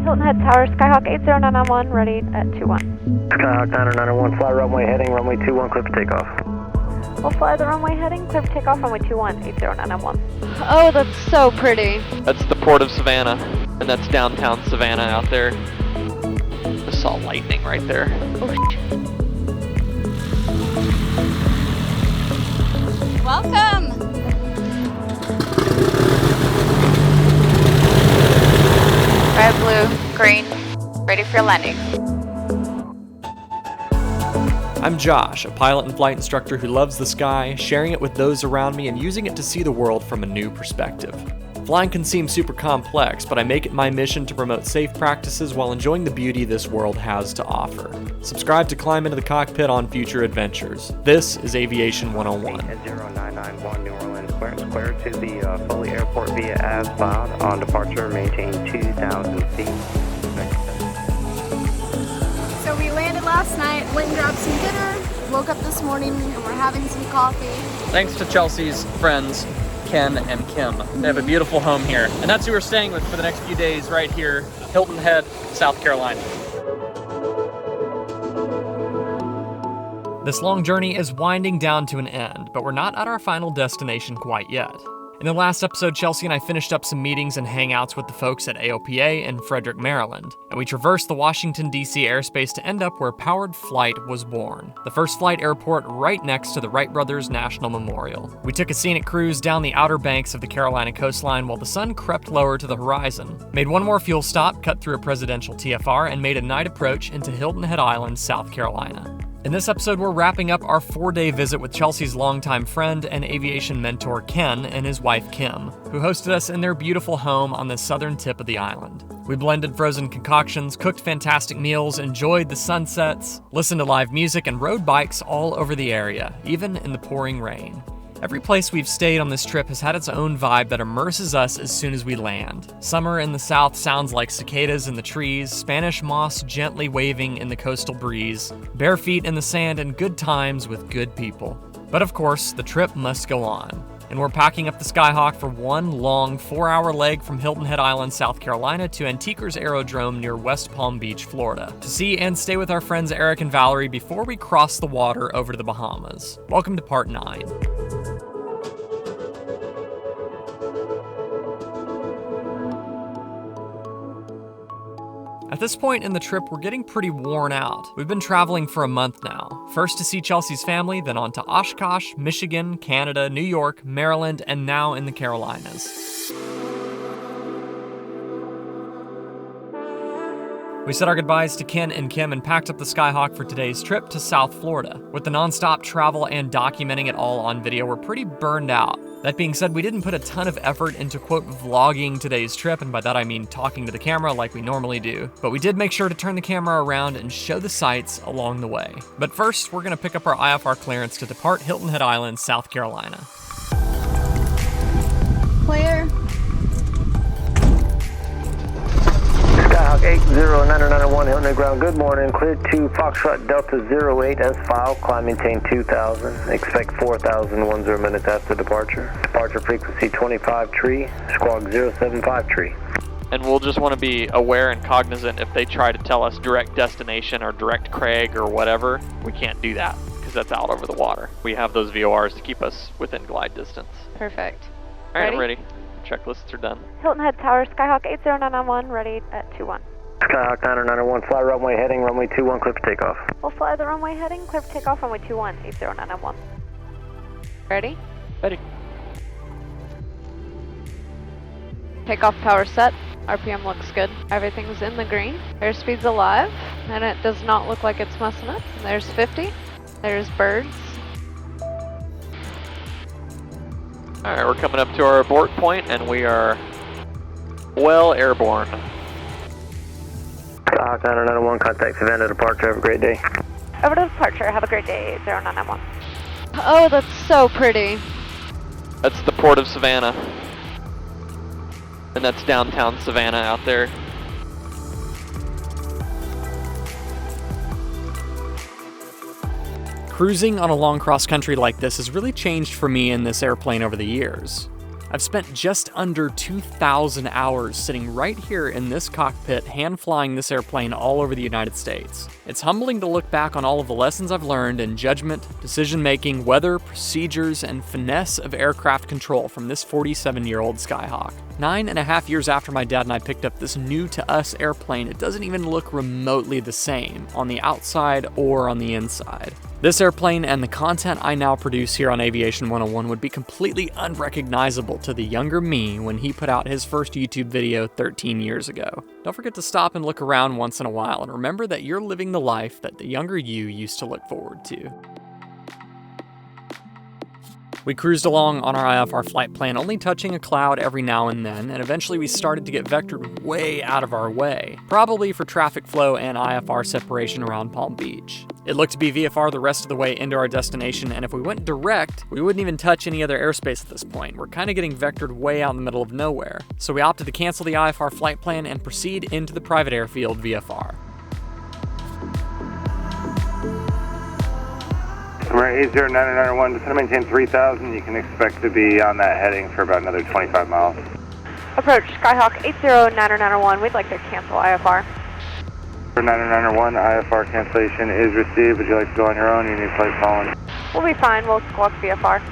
Hilton Head Tower, Skyhawk 80991, ready at 21. Skyhawk 991, fly runway heading, runway 21, clear for takeoff. We'll fly the runway heading, clear for takeoff, runway 21, 80991. Oh, that's so pretty. That's the port of Savannah, and that's downtown Savannah out there. Just saw lightning right there. Welcome. Red, blue, green, ready for your landing. I'm Josh, a pilot and flight instructor who loves the sky, sharing it with those around me and using it to see the world from a new perspective. Flying can seem super complex, but I make it my mission to promote safe practices while enjoying the beauty this world has to offer. Subscribe to Climb Into the Cockpit on future adventures. This is Aviation 101. At 0991 New Orleans, clear to the Foley Airport via as-bound. On departure, maintain 2,000 feet. So we landed last night, went and grabbed some dinner, woke up this morning and we're having some coffee. Thanks to Chelsea's friends, Ken and Kim. They have a beautiful home here. And that's who we're staying with for the next few days right here, Hilton Head, South Carolina. This long journey is winding down to an end, but we're not at our final destination quite yet. In the last episode, Chelsea and I finished up some meetings and hangouts with the folks at AOPA in Frederick, Maryland, and we traversed the Washington, D.C. airspace to end up where Powered Flight was born, the first flight airport right next to the Wright Brothers National Memorial. We took a scenic cruise down the outer banks of the Carolina coastline while the sun crept lower to the horizon, made one more fuel stop, cut through a presidential TFR, and made a night approach into Hilton Head Island, South Carolina. In this episode, we're wrapping up our 4-day visit with Chelsea's longtime friend and aviation mentor Ken and his wife Kim, who hosted us in their beautiful home on the southern tip of the island. We blended frozen concoctions, cooked fantastic meals, enjoyed the sunsets, listened to live music, and rode bikes all over the area, even in the pouring rain. Every place we've stayed on this trip has had its own vibe that immerses us as soon as we land. Summer in the south sounds like cicadas in the trees, Spanish moss gently waving in the coastal breeze, bare feet in the sand, and good times with good people. But of course, the trip must go on. And we're packing up the Skyhawk for one long 4-hour leg from Hilton Head Island, South Carolina to Antiquers Aerodrome near West Palm Beach, Florida, to see and stay with our friends Eric and Valerie before we cross the water over to the Bahamas. Welcome to Part 9. At this point in the trip, we're getting pretty worn out. We've been traveling for a month now. First to see Chelsea's family, then on to Oshkosh, Michigan, Canada, New York, Maryland, and now in the Carolinas. We said our goodbyes to Ken and Kim and packed up the Skyhawk for today's trip to South Florida. With the nonstop travel and documenting it all on video, we're pretty burned out. That being said, we didn't put a ton of effort into, quote, vlogging today's trip, and by that I mean talking to the camera like we normally do. But we did make sure to turn the camera around and show the sights along the way. But first, we're gonna pick up our IFR clearance to depart Hilton Head Island, South Carolina. Clear. Skyhawk 80991, Hilton Head ground, good morning. Clear to Foxtrot Delta 08 as filed. Climb maintain 2,000. Expect 4,010 minutes after departure. Departure frequency 25 tree, squawk 075 tree. And we'll just want to be aware and cognizant if they try to tell us direct destination or direct Craig or whatever, we can't do that because that's out over the water. We have those VORs to keep us within glide distance. Perfect. All right, Ready? I'm ready. Checklists are done. Hilton Head Tower, Skyhawk 80991, ready at 21. Skyhawk 991, fly runway heading, runway 21, clear for takeoff. We'll fly the runway heading, clear for takeoff, runway 21, 80991. Ready? Ready. Takeoff power set. RPM looks good. Everything's in the green. Airspeed's alive, and it does not look like it's messing up. There's 50. There's birds. All right, we're coming up to our abort point, and we are well airborne. Skyhawk 991, contact Savannah departure. Have a great day. Over to departure, have a great day, 80991. Oh, that's so pretty. That's the port of Savannah. And that's downtown Savannah out there. Cruising on a long cross country like this has really changed for me in this airplane over the years. I've spent just under 2,000 hours sitting right here in this cockpit hand flying this airplane all over the United States. It's humbling to look back on all of the lessons I've learned in judgment, decision-making, weather, procedures, and finesse of aircraft control from this 47-year-old Skyhawk. 9.5 years after my dad and I picked up this new-to-us airplane, it doesn't even look remotely the same on the outside or on the inside. This airplane and the content I now produce here on Aviation 101 would be completely unrecognizable to the younger me when he put out his first YouTube video 13 years ago. Don't forget to stop and look around once in a while and remember that you're living the life that the younger you used to look forward to. We cruised along on our IFR flight plan, only touching a cloud every now and then, and eventually we started to get vectored way out of our way, probably for traffic flow and IFR separation around Palm Beach. It looked to be VFR the rest of the way into our destination, and if we went direct, we wouldn't even touch any other airspace at this point. We're kind of getting vectored way out in the middle of nowhere. So we opted to cancel the IFR flight plan and proceed into the private airfield VFR. We're 80991, just going to maintain 3,000. You can expect to be on that heading for about another 25 miles. Approach Skyhawk 809091. We'd like to cancel IFR. For 9901, IFR cancellation is received. Would you like to go on your own? You need flight following. We'll be fine. We'll squawk VFR.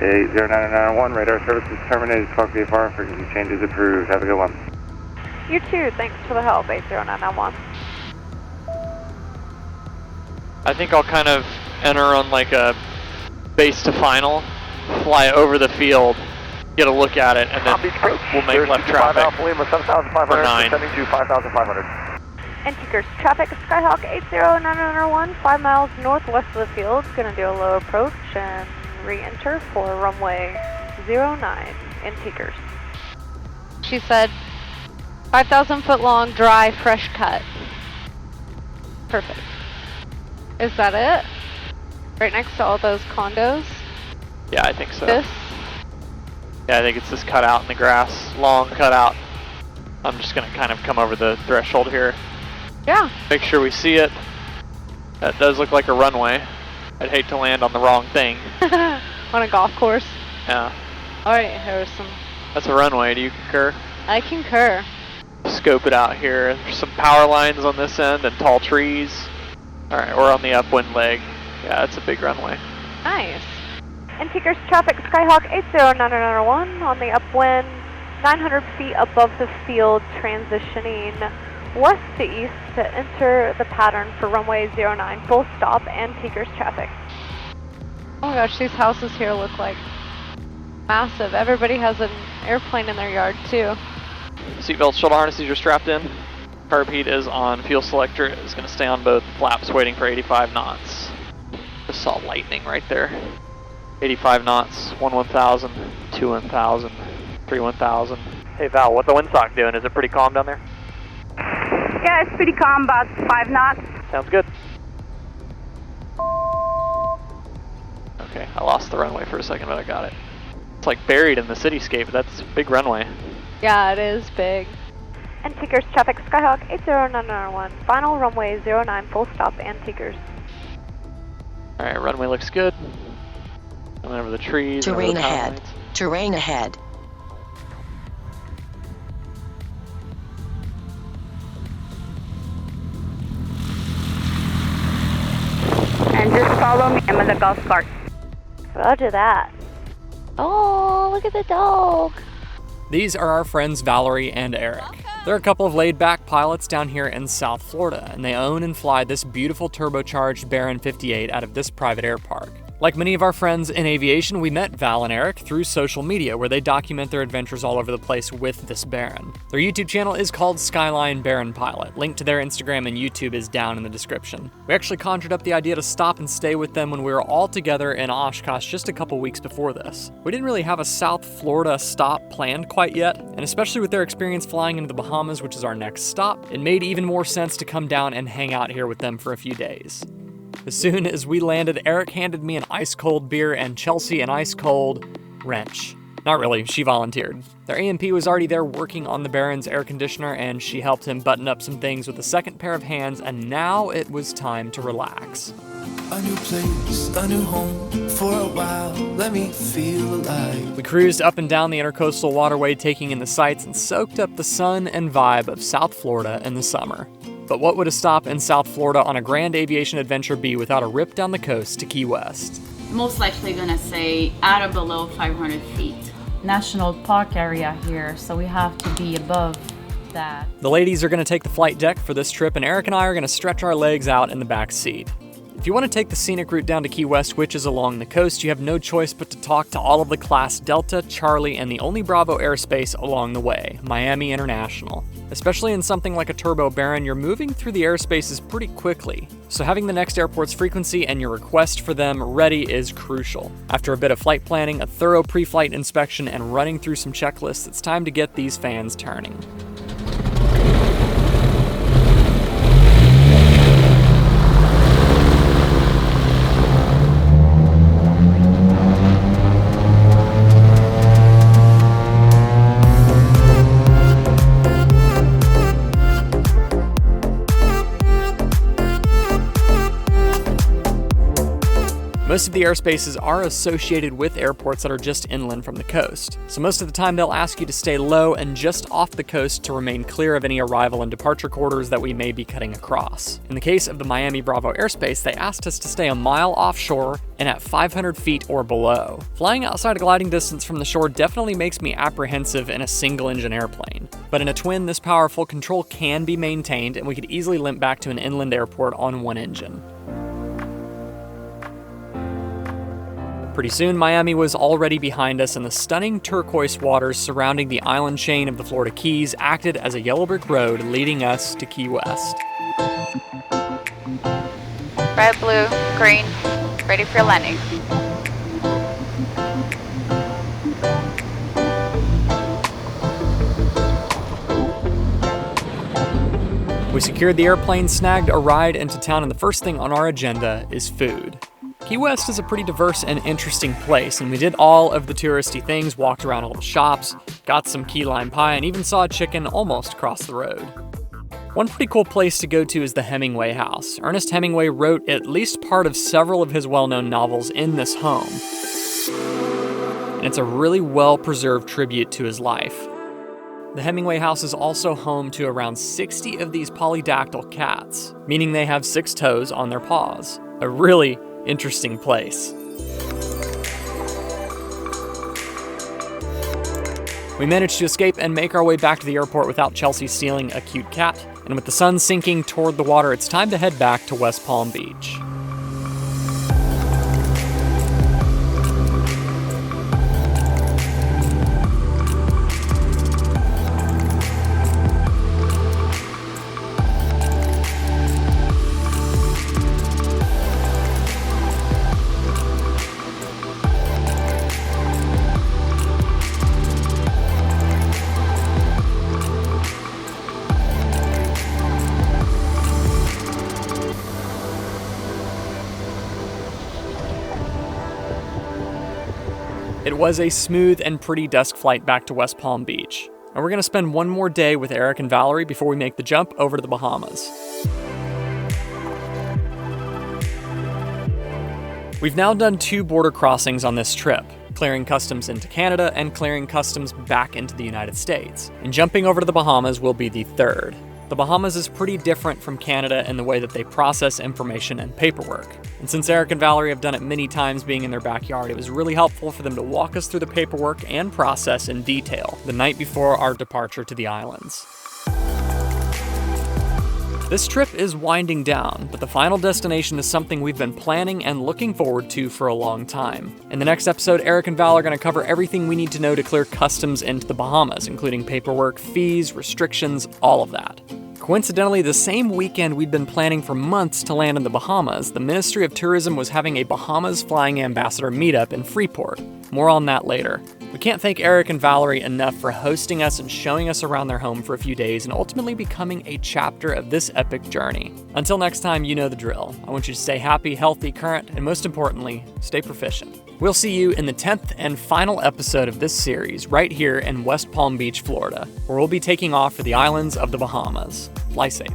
809091, radar services terminated. Squawk VFR. Frequency changes approved. Have a good one. You too. Thanks for the help. 80991. I think I'll kind of enter on like a base to final, fly over the field, get a look at it, and then we'll make left traffic for 9. Descending to 5,500. Antikers traffic, Skyhawk 809091, 5 miles northwest of the field. Gonna do a low approach and re-enter for runway 09, Antikers. She said 5,000 foot long, dry, fresh cut. Perfect. Is that it? Right next to all those condos? Yeah, I think so. This? Yeah, I think it's this cutout in the grass, long cutout. I'm just gonna kind of come over the threshold here. Yeah. Make sure we see it. That does look like a runway. I'd hate to land on the wrong thing. On a golf course? Yeah. Alright, Harrison. That's a runway, do you concur? I concur. Scope it out here. There's some power lines on this end and tall trees. Alright, we're on the upwind leg. Yeah, it's a big runway. Nice. Antikers traffic, Skyhawk 809091 on the upwind, 900 feet above the field, transitioning west to east to enter the pattern for runway 09, full stop, Antikers traffic. Oh my gosh, these houses here look like massive. Everybody has an airplane in their yard too. Seatbelt, shoulder harnesses are strapped in. Carb heat is on. Fuel selector is going to stay on both flaps, waiting for 85 knots. Just saw lightning right there. 85 knots, 1,000, 2,000, 3,000. Hey Val, what's the windsock doing? Is it pretty calm down there? Yeah, it's pretty calm, about 5 knots. Sounds good. Okay, I lost the runway for a second, but I got it. It's like buried in the cityscape. That's a big runway. Yeah, it is big. Antikers traffic, Skyhawk 809091, final runway 09, full stop, Antikers. Alright, runway looks good. Coming over the trees. Terrain over the power ahead. lines. Terrain ahead. And just follow me, I'm in the golf cart. Roger that. Oh, look at the dog. These are our friends Valerie and Eric. They're a couple of laid-back pilots down here in South Florida, and they own and fly this beautiful turbocharged Baron 58 out of this private air park. Like many of our friends in aviation, we met Val and Eric through social media, where they document their adventures all over the place with this Baron. Their YouTube channel is called Skyline Baron Pilot. Link to their Instagram and YouTube is down in the description. We actually conjured up the idea to stop and stay with them when we were all together in Oshkosh just a couple weeks before this. We didn't really have a South Florida stop planned quite yet, and especially with their experience flying into the Bahamas, which is our next stop, it made even more sense to come down and hang out here with them for a few days. As soon as we landed, Eric handed me an ice-cold beer and Chelsea an ice-cold wrench. Not really, she volunteered. Their AMP was already there working on the Baron's air conditioner, and she helped him button up some things with a second pair of hands, and now it was time to relax. A new place, a new home, for a while, let me feel alive. We cruised up and down the intercoastal waterway, taking in the sights and soaked up the sun and vibe of South Florida in the summer. But what would a stop in South Florida on a grand aviation adventure be without a rip down the coast to Key West? Most likely gonna say at or below 500 feet. National park area here, so we have to be above that. The ladies are going to take the flight deck for this trip, and Eric and I are going to stretch our legs out in the back seat. If you want to take the scenic route down to Key West, which is along the coast, you have no choice but to talk to all of the Class Delta, Charlie, and the only Bravo airspace along the way, Miami International. Especially in something like a Turbo Baron, you're moving through the airspaces pretty quickly, so having the next airport's frequency and your request for them ready is crucial. After a bit of flight planning, a thorough pre-flight inspection, and running through some checklists, it's time to get these fans turning. Most of the airspaces are associated with airports that are just inland from the coast, so most of the time they'll ask you to stay low and just off the coast to remain clear of any arrival and departure corridors that we may be cutting across. In the case of the Miami Bravo airspace, they asked us to stay a mile offshore and at 500 feet or below. Flying outside a gliding distance from the shore definitely makes me apprehensive in a single-engine airplane, but in a twin, this powerful control can be maintained, and we could easily limp back to an inland airport on one engine. Pretty soon, Miami was already behind us, and the stunning turquoise waters surrounding the island chain of the Florida Keys acted as a yellow brick road leading us to Key West. Red, blue, green, ready for your landing. We secured the airplane, snagged a ride into town, and the first thing on our agenda is food. Key West is a pretty diverse and interesting place, and we did all of the touristy things, walked around all the shops, got some key lime pie, and even saw a chicken almost across the road. One pretty cool place to go to is the Hemingway House. Ernest Hemingway wrote at least part of several of his well-known novels in this home, and it's a really well-preserved tribute to his life. The Hemingway House is also home to around 60 of these polydactyl cats, meaning they have 6 toes on their paws. A really interesting place. We managed to escape and make our way back to the airport without Chelsea stealing a cute cat, and with the sun sinking toward the water, it's time to head back to West Palm Beach. It was a smooth and pretty dusk flight back to West Palm Beach, and we're going to spend one more day with Eric and Valerie before we make the jump over to the Bahamas. We've now done 2 border crossings on this trip, clearing customs into Canada and clearing customs back into the United States, and jumping over to the Bahamas will be the 3rd. The Bahamas is pretty different from Canada in the way that they process information and paperwork. And since Eric and Valerie have done it many times being in their backyard, it was really helpful for them to walk us through the paperwork and process in detail the night before our departure to the islands. This trip is winding down, but the final destination is something we've been planning and looking forward to for a long time. In the next episode, Eric and Val are going to cover everything we need to know to clear customs into the Bahamas, including paperwork, fees, restrictions, all of that. Coincidentally, the same weekend we'd been planning for months to land in the Bahamas, the Ministry of Tourism was having a Bahamas Flying Ambassador meetup in Freeport. More on that later. We can't thank Eric and Valerie enough for hosting us and showing us around their home for a few days and ultimately becoming a chapter of this epic journey. Until next time, you know the drill. I want you to stay happy, healthy, current, and most importantly, stay proficient. We'll see you in the 10th and final episode of this series right here in West Palm Beach, Florida, where we'll be taking off for the islands of the Bahamas. Fly safe.